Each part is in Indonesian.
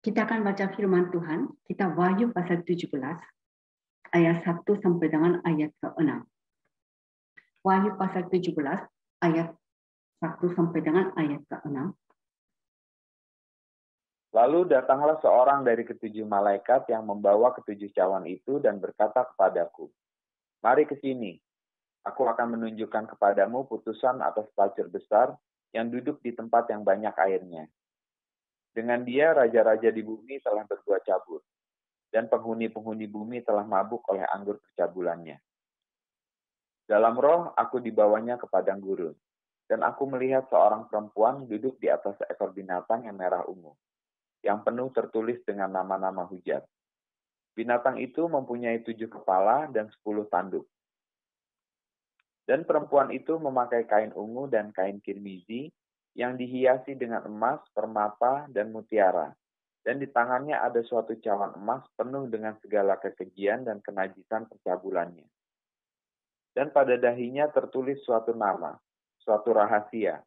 Kita akan baca firman Tuhan, kita Wahyu pasal 17, ayat 1 sampai dengan ayat ke-6. Wahyu pasal 17, ayat 1 sampai dengan ayat ke-6. Lalu datanglah seorang dari ketujuh malaikat yang membawa ketujuh cawan itu dan berkata kepadaku, "Mari ke sini, aku akan menunjukkan kepadamu putusan atas pelacur besar yang duduk di tempat yang banyak airnya. Dengan dia raja-raja di bumi telah berbuat cabul, dan penghuni-penghuni bumi telah mabuk oleh anggur percabulannya. Dalam roh aku dibawanya ke padang gurun, dan aku melihat seorang perempuan duduk di atas seekor binatang yang merah ungu, yang penuh tertulis dengan nama-nama hujat. Binatang itu mempunyai 7 kepala dan 10 tanduk. Dan perempuan itu memakai kain ungu dan kain kirmizi yang dihiasi dengan emas, permata, dan mutiara. Dan di tangannya ada suatu cawan emas penuh dengan segala kekejian dan kenajisan percabulannya. Dan pada dahinya tertulis suatu nama, suatu rahasia,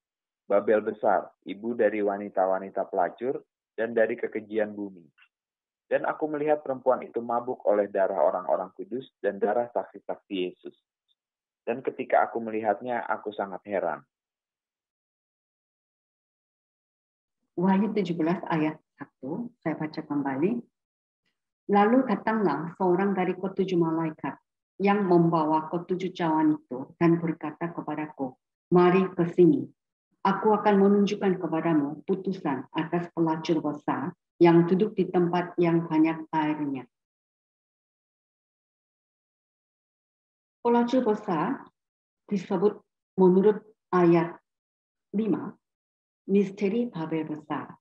Babel besar, ibu dari wanita-wanita pelacur dan dari kekejian bumi. Dan aku melihat perempuan itu mabuk oleh darah orang-orang kudus dan darah saksi-saksi Yesus. Dan ketika aku melihatnya, aku sangat heran. Wahyu 17 ayat 1, saya baca kembali. Lalu datanglah seorang dari ketujuh malaikat yang membawa ketujuh cawan itu dan berkata kepadaku, "Mari ke sini. Aku akan menunjukkan kepadamu putusan atas pelacur besar yang duduk di tempat yang banyak airnya." Pelacur besar disebut menurut ayat 5, misteri Babel besar,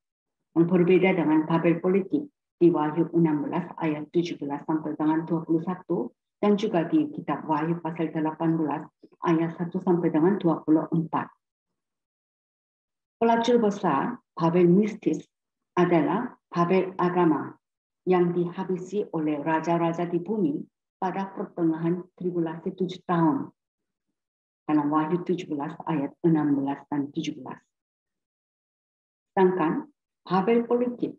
yang berbeda dengan Babel politik di Wahyu 16 ayat 17 sampai dengan 21 dan juga di kitab Wahyu pasal 18 ayat 1 sampai dengan 24. Pelacur besar Babel mistis adalah Babel agama yang dihabisi oleh raja-raja di bumi pada pertengahan tribulasi 7 tahun. Dalam Wahyu 17 ayat 16 dan 17. Sedangkan Babel politik,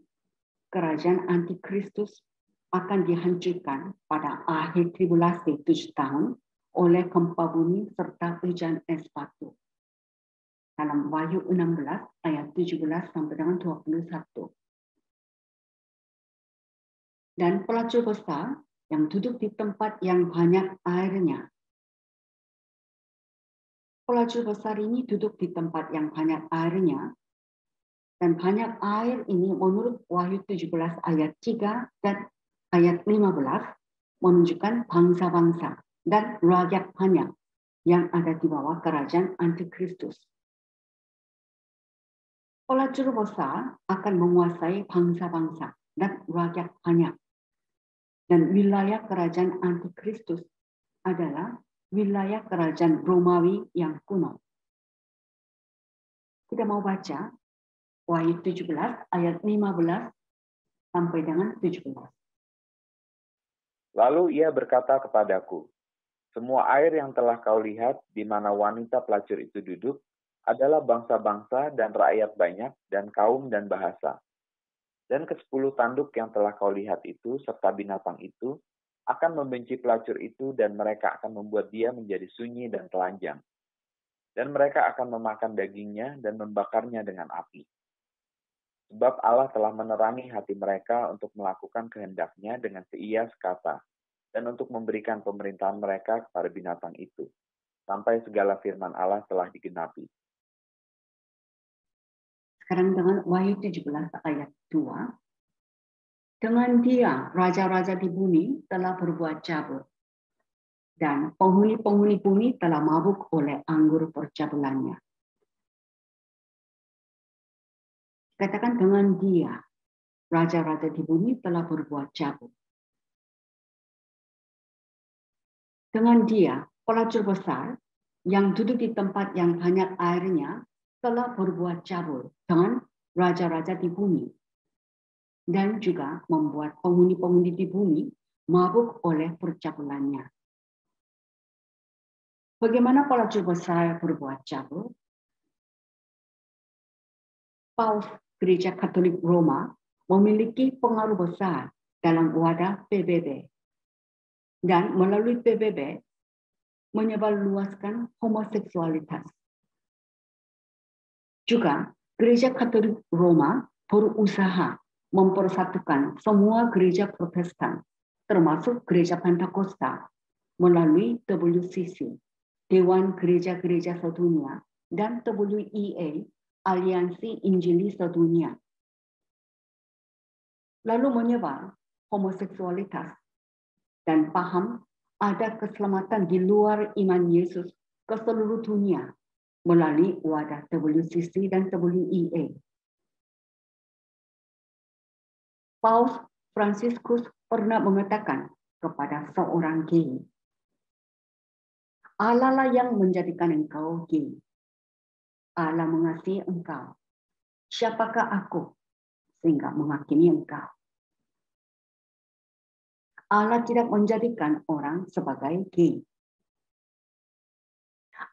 kerajaan antikristus akan dihancurkan pada akhir tribulasi 7 tahun oleh gempa bumi serta hujan es batu. Dalam Wahyu 16 ayat 17 sampai dengan 21. Dan pelacur besar yang duduk di tempat yang banyak airnya. Pelacur besar ini duduk di tempat yang banyak airnya. Dan banyak air ini menurut Wahyu 17 ayat 3 dan ayat 15 menunjukkan bangsa-bangsa dan rakyat banyak yang ada di bawah kerajaan antikristus. Pelacur besar akan menguasai bangsa-bangsa dan rakyat banyak. Dan wilayah kerajaan antikristus adalah wilayah kerajaan Romawi yang kuno. Kita mau baca Wahyu 17 ayat 15 sampai dengan 17. Lalu ia berkata kepadaku, "Semua air yang telah kau lihat di mana wanita pelacur itu duduk adalah bangsa-bangsa dan rakyat banyak dan kaum dan bahasa. Dan ke-10 tanduk yang telah kau lihat itu serta binatang itu akan membenci pelacur itu dan mereka akan membuat dia menjadi sunyi dan telanjang. Dan mereka akan memakan dagingnya dan membakarnya dengan api. Sebab Allah telah menerangi hati mereka untuk melakukan kehendaknya dengan seia sekata dan untuk memberikan pemerintahan mereka kepada binatang itu, sampai segala firman Allah telah digenapi." Sekarang dengan Wahyu 17 ayat 2. Dengan dia, raja-raja di bumi telah berbuat cabul. Dan penghuni-penghuni bumi telah mabuk oleh anggur percabulannya. Katakan dengan dia, raja-raja di bumi telah berbuat cabul. Dengan dia, pelacur besar yang duduk di tempat yang banyak airnya telah berbuat cabul dengan raja-raja di bumi. Dan juga membuat penghuni-penghuni di bumi mabuk oleh percabulannya. Bagaimana pelacur besar berbuat cabul? Paus Gereja Katolik Roma memiliki pengaruh besar dalam wadah PBB. Dan melalui PBB menyebarluaskan homoseksualitas. Juga, Gereja Katolik Roma berusaha mempersatukan semua gereja Protestan, termasuk Gereja Pentakosta, melalui WCC, Dewan Gereja-Gereja Sedunia, dan WEA, Aliansi Injili Sedunia. Lalu menyebar homoseksualitas dan paham ada keselamatan di luar iman Yesus ke seluruh dunia melalui wadah WCC dan WEA. Paus Fransiskus pernah mengatakan kepada seorang gay, Allah lah yang menjadikan engkau gay. Allah mengasihi engkau. Siapakah aku sehingga menghakimi engkau? Allah tidak menjadikan orang sebagai gay.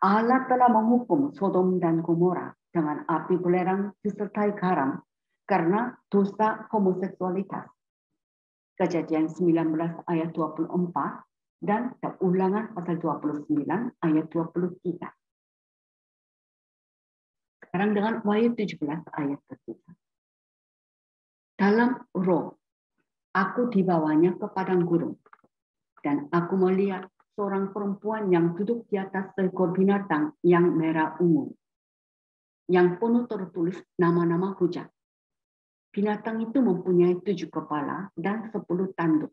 Allah telah menghukum Sodom dan Gomora dengan api belerang disertai garam karena dosa homoseksualitas. Kejadian 19 ayat 24 dan Ulangan pasal 29 ayat 23. Sekarang dengan Wahyu 17 ayat ketiga. Dalam roh, aku dibawanya ke padang gurun, dan aku melihat seorang perempuan yang duduk di atas seekor binatang yang merah ungu, yang penuh tertulis nama-nama hujat. Binatang itu mempunyai 7 kepala dan 10 tanduk.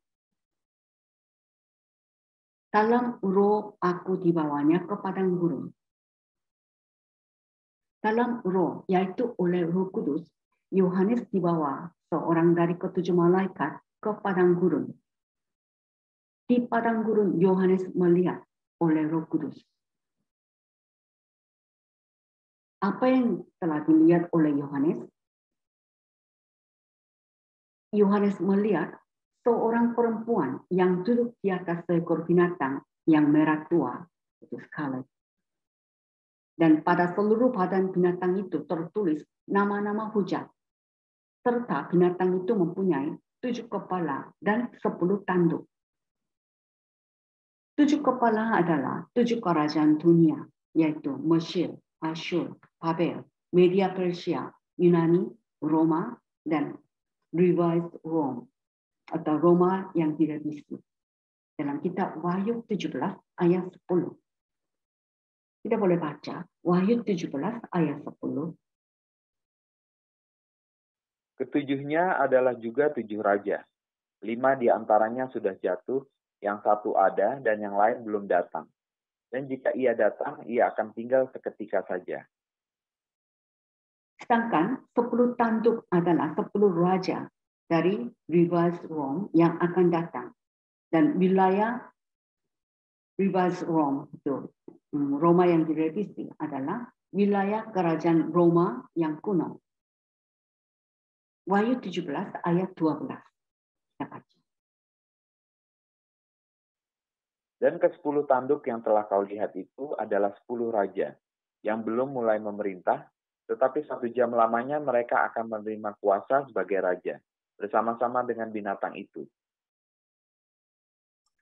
Dalam roh aku dibawanya ke padang gurun. Dalam roh, yaitu oleh Roh Kudus, Yohanes dibawa seorang dari ketujuh malaikat ke padang gurun. Di padang gurun, Yohanes melihat oleh Roh Kudus. Apa yang telah dilihat oleh Yohanes? Yohanes melihat seorang perempuan yang duduk di atas seekor binatang yang merah tua, itu scarlet. Dan pada seluruh badan binatang itu tertulis nama-nama hujat. Serta binatang itu mempunyai 7 kepala dan 10 tanduk. 7 kepala adalah 7 kerajaan dunia, yaitu Mesir, Asyur, Babel, Media Persia, Yunani, Roma, dan Revised Rome, atau Roma yang direvisi. Dalam kitab Wahyu 17 ayat 10. Kita boleh baca Wahyu 17 ayat 10. Ketujuhnya adalah juga 7 raja. 5 di antaranya sudah jatuh, yang 1 ada, dan yang lain belum datang. Dan jika ia datang, ia akan tinggal seketika saja. Sedangkan 10 tanduk adalah 10 raja dari Revised Rome yang akan datang. Dan wilayah Revised Rome, itu Roma yang direvisi, adalah wilayah kerajaan Roma yang kuno. Wahyu 17 ayat 12. Kita baca. Dan ke-10 tanduk yang telah kau lihat itu adalah 10 raja, yang belum mulai memerintah, tetapi 1 jam lamanya mereka akan menerima kuasa sebagai raja, bersama-sama dengan binatang itu.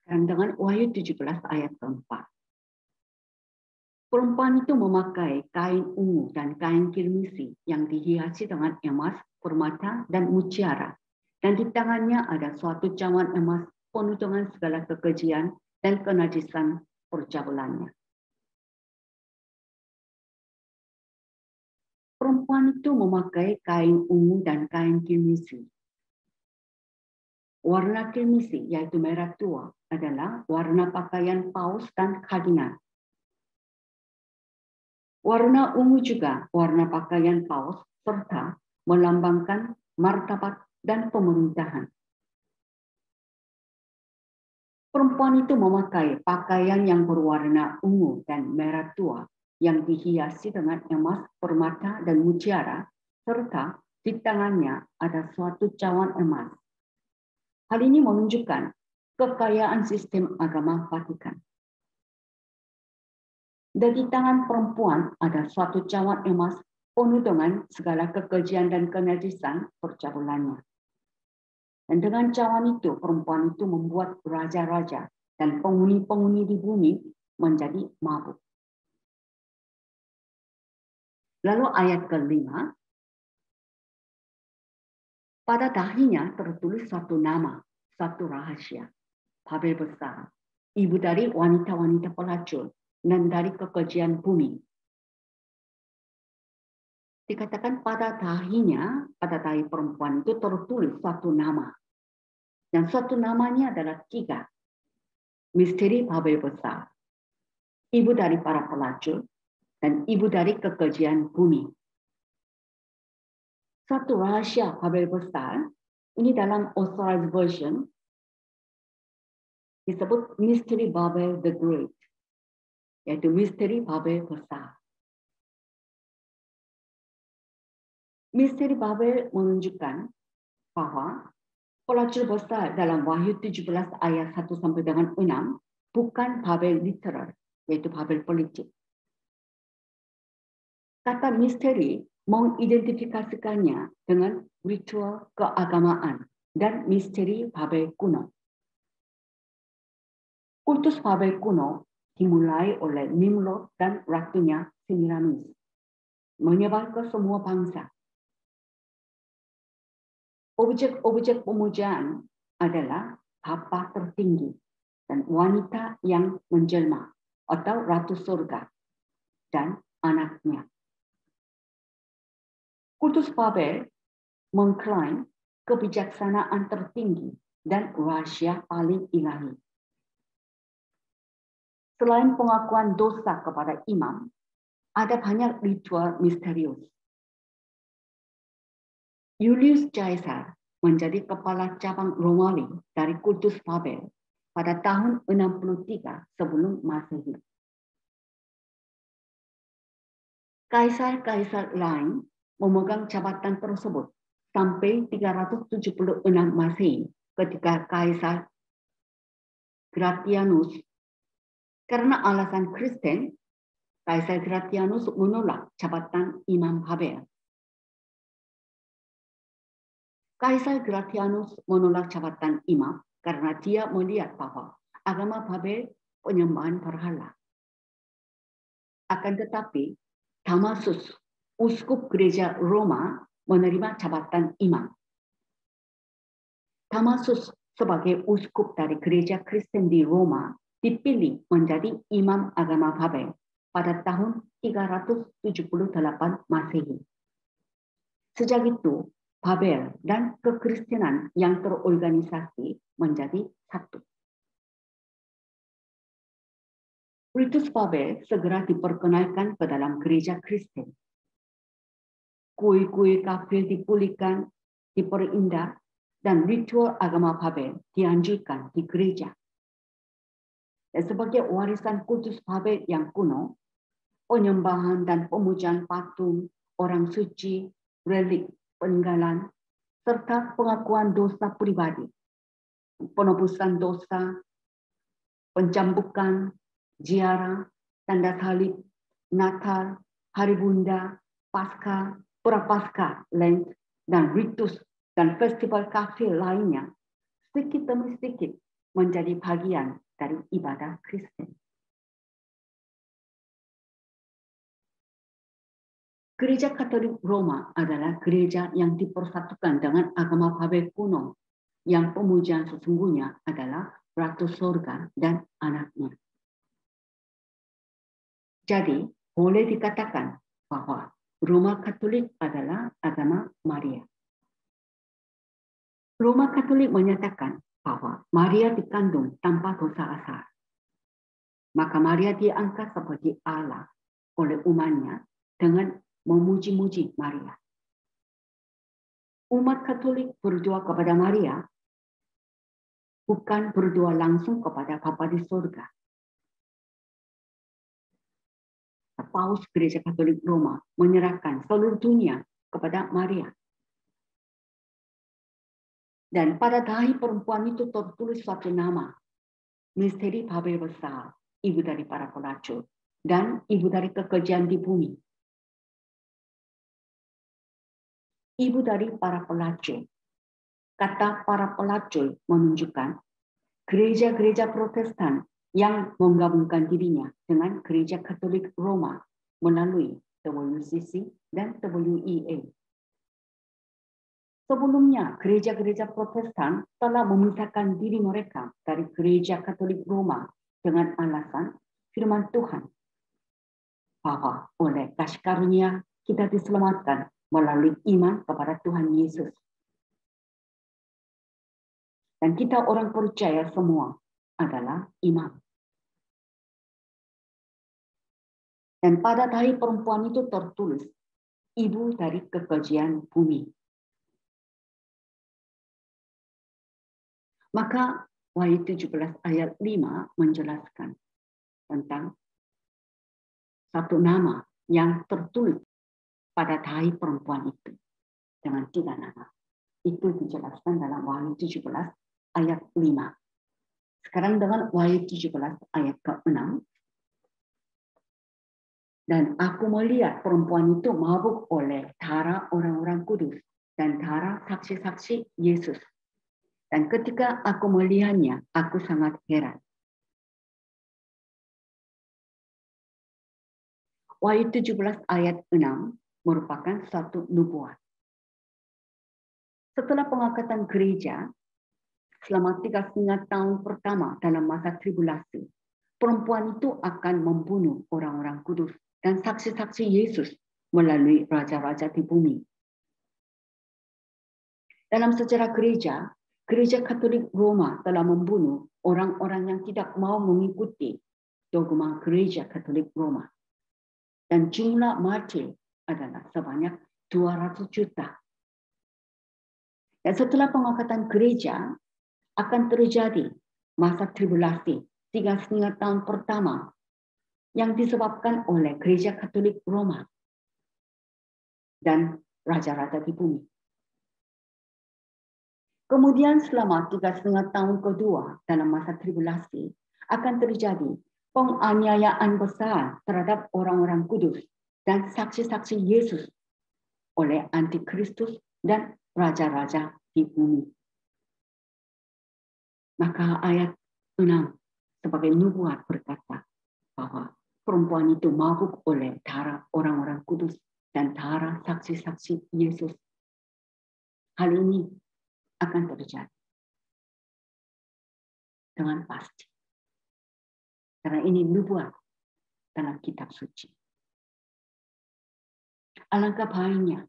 Dan dengan Wahyu 17 ayat keempat. Perempuan itu memakai kain ungu dan kain kirmisi yang dihiasi dengan emas, permata, dan mutiara. Dan di tangannya ada suatu cawan emas penuh dengan segala kekejian dan kenajisan percabulannya. Perempuan itu memakai kain ungu dan kain kirmisi. Warna kirmisi, yaitu merah tua, adalah warna pakaian paus dan kardinal. Warna ungu juga warna pakaian paus serta melambangkan martabat dan pemerintahan. Perempuan itu memakai pakaian yang berwarna ungu dan merah tua yang dihiasi dengan emas, permata, dan mutiara, serta di tangannya ada suatu cawan emas. Hal ini menunjukkan kekayaan sistem agama Vatikan. Dan di tangan perempuan ada suatu cawan emas penuh dengan segala kekejian dan kenajisan percabulannya. Dan dengan cawan itu, perempuan itu membuat raja-raja dan penghuni-penghuni di bumi menjadi mabuk. Lalu ayat kelima, pada dahinya tertulis satu nama, satu rahasia, Babel besar, ibu dari wanita-wanita pelacur dan dari kekejian bumi. Dikatakan pada dahinya, pada dahi perempuan itu tertulis suatu nama. Dan suatu namanya adalah 3. Misteri Babel besar, ibu dari para pelacur, dan ibu dari kekejian bumi. Satu rahasia Babel besar, ini dalam Authorized Version, disebut Misteri Babel the Great, yaitu misteri Babel besar. Misteri Babel menunjukkan bahwa pelacur besar dalam Wahyu 17 ayat 1 sampai dengan 6 bukan Babel literal, yaitu Babel politik. Kata misteri mengidentifikasikannya dengan ritual keagamaan dan misteri Babel kuno. Kultus Babel kuno dimulai oleh Nimrod dan ratunya Semiramis, menyebar ke semua bangsa. Objek-objek pemujaan adalah bapa tertinggi dan wanita yang menjelma atau ratu surga dan anaknya. Kultus Babel mengklaim kebijaksanaan tertinggi dan rahasia paling ilahi. Selain pengakuan dosa kepada imam, ada banyak ritual misterius. Julius Caesar menjadi kepala cabang Romawi dari kultus Babel pada tahun 63 sebelum Masehi. Kaisar-kaisar lain memegang jabatan tersebut sampai 376 Masehi ketika Kaisar Gratianus, karena alasan Kristen, Kaisar Gratianus menolak jabatan Imam Babel. Kaisar Gratianus menolak jabatan imam karena dia melihat bahwa agama Babel penyembahan berhala. Akan tetapi, Damasus, uskup gereja Roma, menerima jabatan imam. Damasus sebagai uskup dari gereja Kristen di Roma dipilih menjadi imam agama Babel pada tahun 378 Masehi. Sejak itu, Babel dan kekristenan yang terorganisasi menjadi satu. Ritus Babel segera diperkenalkan ke dalam gereja Kristen. Kue-kue kafir dipulihkan, diperindah, dan ritual agama Babel dianjurkan di gereja. Dan sebagai warisan kultus Babel yang kuno, penyembahan dan pemujaan patung, orang suci, relik, peninggalan, serta pengakuan dosa pribadi, penebusan dosa, pencambukan, ziarah, tanda salib, Natal, Hari Bunda, Paskah, Prapaskah, Lent, dan ritus dan festival kafir lainnya sedikit demi sedikit menjadi bagian dari ibadah Kristen. Gereja Katolik Roma adalah gereja yang dipersatukan dengan agama Babel kuno, yang pemujaan sesungguhnya adalah Ratu Sorga dan anaknya. Jadi, boleh dikatakan bahwa Roma Katolik adalah agama Maria. Roma Katolik menyatakan bahwa Maria dikandung tanpa dosa asal. Maka Maria diangkat sebagai Allah oleh umatnya dengan memuji-muji Maria. Umat Katolik berdoa kepada Maria, bukan berdoa langsung kepada Bapa di surga. Paus Gereja Katolik Roma menyerahkan seluruh dunia kepada Maria. Dan pada dahi perempuan itu tertulis suatu nama, misteri Babel besar, ibu dari para pelacur, dan ibu dari kekejian di bumi. Ibu dari para pelacur. kata para pelacur menunjukkan gereja-gereja Protestan yang menggabungkan dirinya dengan gereja Katolik Roma melalui WCC dan WEA. Sebelumnya, gereja-gereja Protestan telah memisahkan diri mereka dari gereja Katolik Roma dengan alasan firman Tuhan bahwa oleh kasih karunia kita diselamatkan melalui iman kepada Tuhan Yesus. Dan kita orang percaya semua adalah imam. Dan pada dahi perempuan itu tertulis, ibu dari kekejian bumi. Maka Wahyu 17 ayat 5 menjelaskan tentang satu nama yang tertulis pada dahi perempuan itu dengan 3 nama. Itu dijelaskan dalam Wahyu 17 ayat 5. Sekarang dengan Wahyu 17 ayat ke-6. Dan aku melihat perempuan itu mabuk oleh darah orang-orang kudus dan darah saksi-saksi Yesus. Dan ketika aku melihatnya, aku sangat heran. Wahyu 17 ayat 6 merupakan suatu nubuat. Setelah pengangkatan gereja, selama 3,5 tahun pertama dalam masa tribulasi, perempuan itu akan membunuh orang-orang kudus dan saksi-saksi Yesus melalui raja-raja di bumi. Dalam sejarah gereja, gereja Katolik Roma telah membunuh orang-orang yang tidak mau mengikuti dogma gereja Katolik Roma. Dan jumlah martir adalah sebanyak 200 juta. Dan setelah pengangkatan gereja, akan terjadi masa tribulasi 3,5 tahun pertama yang disebabkan oleh gereja Katolik Roma dan raja-raja di bumi. Kemudian selama 3,5 tahun kedua dalam masa tribulasi akan terjadi penganiayaan besar terhadap orang-orang kudus dan saksi-saksi Yesus oleh antikristus dan raja-raja di bumi. Maka ayat 6 sebagai nubuat berkata bahwa perempuan itu mabuk oleh darah orang-orang kudus dan darah saksi-saksi Yesus. Hal ini akan terjadi dengan pasti. Karena ini nubuat dalam kitab suci. Alangkah baiknya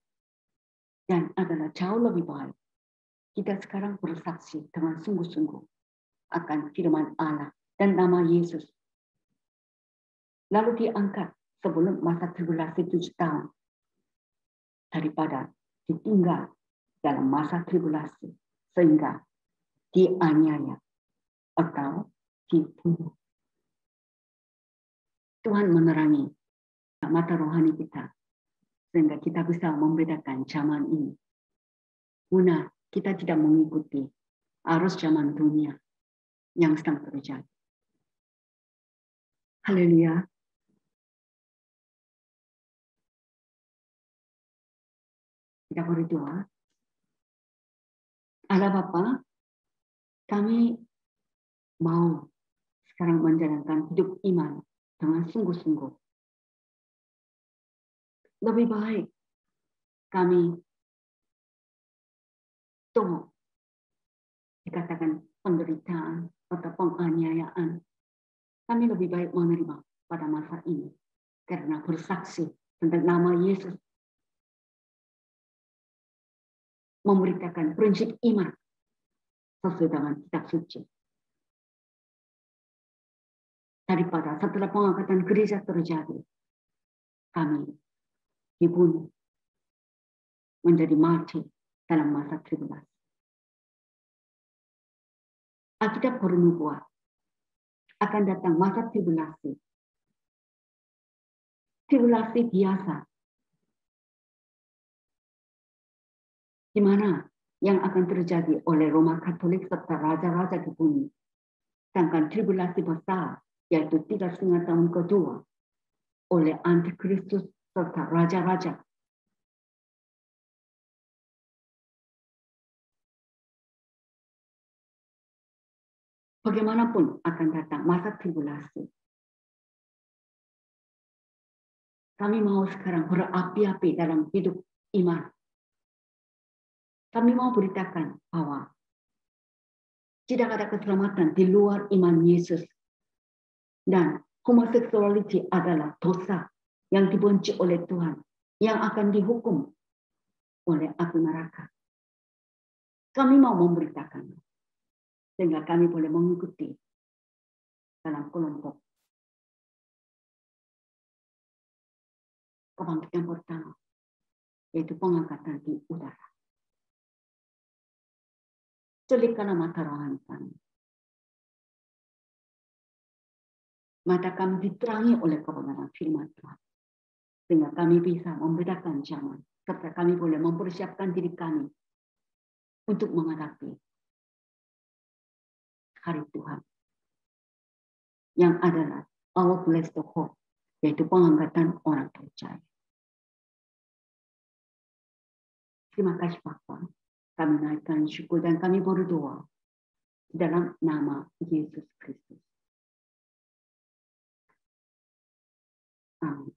dan adalah jauh lebih baik kita sekarang bersaksi dengan sungguh-sungguh akan firman Allah dan nama Yesus. Lalu diangkat sebelum masa tribulasi 7 tahun daripada ditinggal dalam masa tribulasi sehingga dianiaya atau dibunuh. Tuhan menerangi mata rohani kita sehingga kita bisa membedakan zaman ini. Guna kita tidak mengikuti arus zaman dunia yang sedang terjadi. Haleluya. Kita berdoa. Allah Bapa, kami mau sekarang menjalankan hidup iman dengan sungguh-sungguh. Lebih baik kami tolong dikatakan penderitaan atau penganiayaan. Kami lebih baik menerima pada masa ini karena bersaksi tentang nama Yesus, memberitakan prinsip iman sesuai dengan kitab suci. Daripada setelah pengangkatan gereja terjadi, kami dibunuh menjadi martir dalam masa tribulasi. Alkitab bernubuat akan datang masa tribulasi. Tribulasi biasa. Di mana yang akan terjadi oleh Roma Katolik serta raja-raja di bumi. Sedangkan tribulasi besar, yaitu 3,5 tahun kedua, oleh antikristus serta raja-raja. bagaimanapun akan datang masa tribulasi. Kami mau sekarang berapi-api dalam hidup iman. Kami mau beritakan bahwa tidak ada keselamatan di luar iman Yesus. Dan homoseksualiti adalah dosa yang dibenci oleh Tuhan, yang akan dihukum oleh api neraka. Kami mau memberitakan, sehingga kami boleh mengikuti dalam kelompok kebangkitan pertama, yaitu pengangkatan di udara. Culikkanlah mata rohani kami. Mata kami diterangi oleh kebenaran firman Tuhan, sehingga kami bisa membedakan zaman, serta kami boleh mempersiapkan diri kami untuk menghadapi hari Tuhan, yang adalah our blessed hope, yaitu pengangkatan orang percaya. Terima kasih Bapa, kami naikkan syukur dan kami berdoa dalam nama Yesus Kristus. Amin.